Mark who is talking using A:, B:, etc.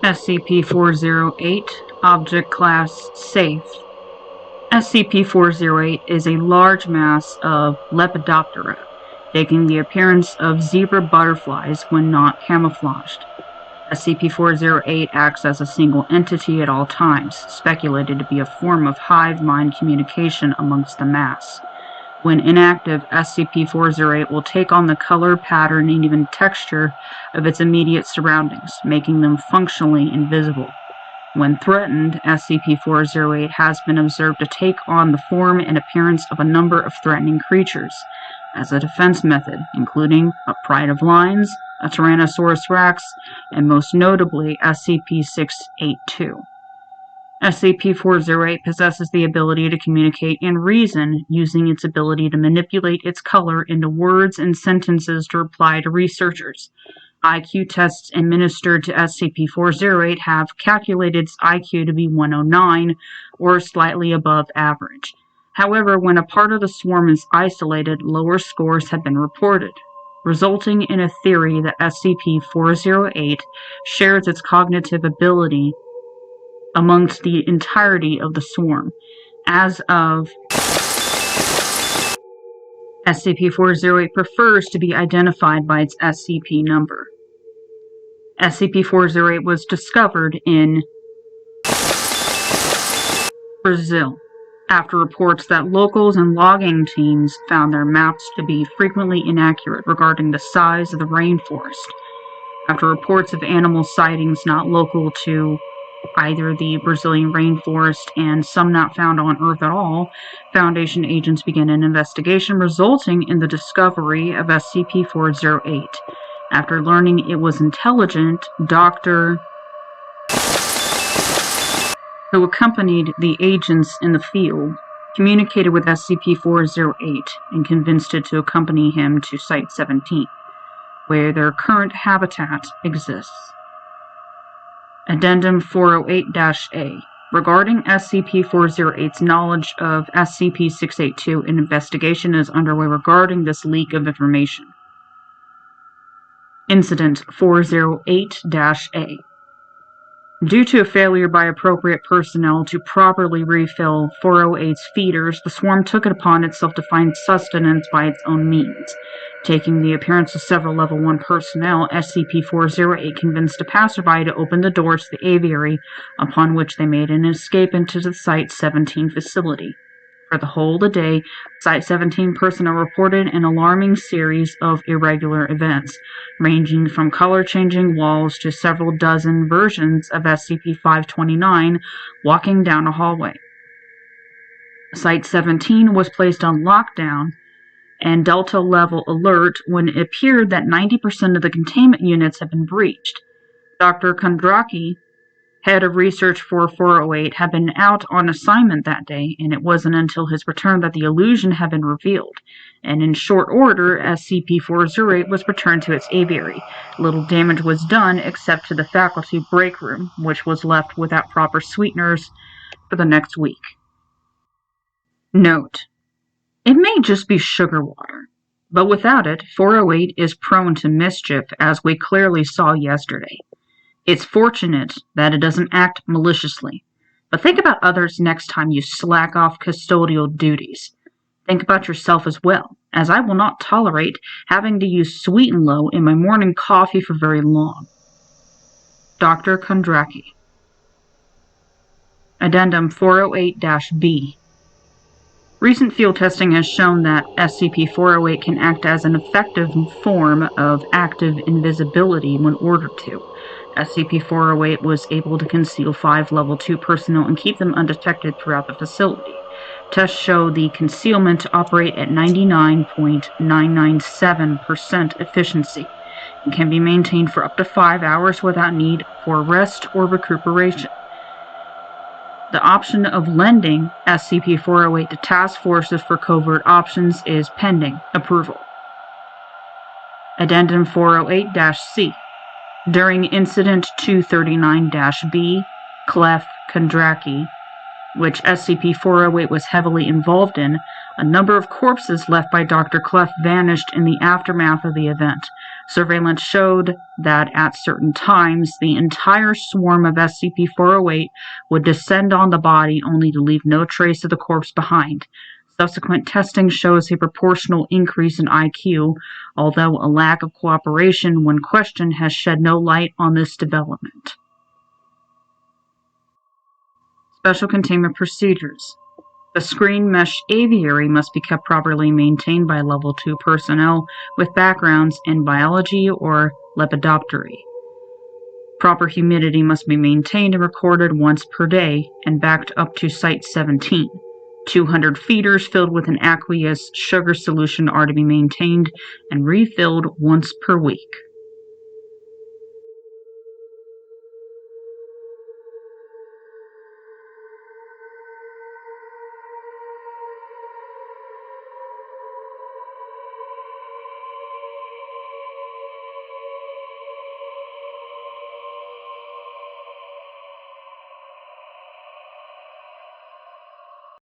A: SCP-408, Object Class Safe. SCP-408 is a large mass of Lepidoptera, taking the appearance of zebra butterflies when not camouflaged. SCP-408 acts as a single entity at all times, speculated to be a form of hive mind communication amongst the mass. When inactive, SCP-408 will take on the color, pattern, and even texture of its immediate surroundings, making them functionally invisible. When threatened, SCP-408 has been observed to take on the form and appearance of a number of threatening creatures as a defense method, including a pride of lions, a Tyrannosaurus rex, and most notably SCP-682. SCP-408 possesses the ability to communicate and reason, using its ability to manipulate its color into words and sentences to reply to researchers. IQ tests administered to SCP-408 have calculated its IQ to be 109, or slightly above average. However, when a part of the swarm is isolated, lower scores have been reported, resulting in a theory that SCP-408 shares its cognitive ability amongst the entirety of the swarm. As of SCP-408 prefers to be identified by its SCP number. SCP-408 was discovered in Brazil after reports that locals and logging teams found their maps to be frequently inaccurate regarding the size of the rainforest. After reports of animal sightings not local to either the Brazilian rainforest and some not found on Earth at all, Foundation agents began an investigation resulting in the discovery of SCP-408. After learning it was intelligent, Dr. who accompanied the agents in the field communicated with SCP-408 and convinced it to accompany him to Site-17, where their current habitat exists. Addendum 408-A. Regarding SCP-408's knowledge of SCP-682, an investigation is underway regarding this leak of information. Incident 408-A. Due to a failure by appropriate personnel to properly refill 408's feeders, the swarm took it upon itself to find sustenance by its own means. Taking the appearance of several Level 1 personnel, SCP-408 convinced a passerby to open the doors to the aviary, upon which they made an escape into the Site-17 facility. For the whole of the day, Site-17 personnel reported an alarming series of irregular events, ranging from color-changing walls to several dozen versions of SCP-529 walking down a hallway. Site-17 was placed on lockdown and Delta Level Alert when it appeared that 90% of the containment units had been breached. Dr. Kondraki, head of research for 408, had been out on assignment that day, and it wasn't until his return that the illusion had been revealed. And in short order, SCP-408 was returned to its aviary. Little damage was done except to the faculty break room, which was left without proper sweeteners for the next week. Note: it may just be sugar water, but without it, 408 is prone to mischief, as we clearly saw yesterday. It's fortunate that it doesn't act maliciously, but think about others next time you slack off custodial duties. Think about yourself as well, as I will not tolerate having to use Sweet and Low in my morning coffee for very long. Dr. Kondraki. Addendum 408-B. Recent field testing has shown that SCP-408 can act as an effective form of active invisibility when ordered to. SCP-408 was able to conceal 5 Level 2 personnel and keep them undetected throughout the facility. Tests show the concealment to operate at 99.997% efficiency and can be maintained for up to 5 hours without need for rest or recuperation. The option of lending SCP-408 to task forces for covert options is pending approval. Addendum 408-C. During Incident 239-B, Clef Kondraki, which SCP-408 was heavily involved in, a number of corpses left by Dr. Clef vanished in the aftermath of the event. Surveillance showed that at certain times, the entire swarm of SCP-408 would descend on the body only to leave no trace of the corpse behind. Subsequent testing shows a proportional increase in IQ, although a lack of cooperation when questioned has shed no light on this development. Special Containment Procedures. The screen mesh aviary must be kept properly maintained by Level 2 personnel with backgrounds in biology or lepidoptery. Proper humidity must be maintained and recorded once per day and backed up to Site-17. 200 feeders filled with an aqueous sugar solution are to be maintained and refilled once per week.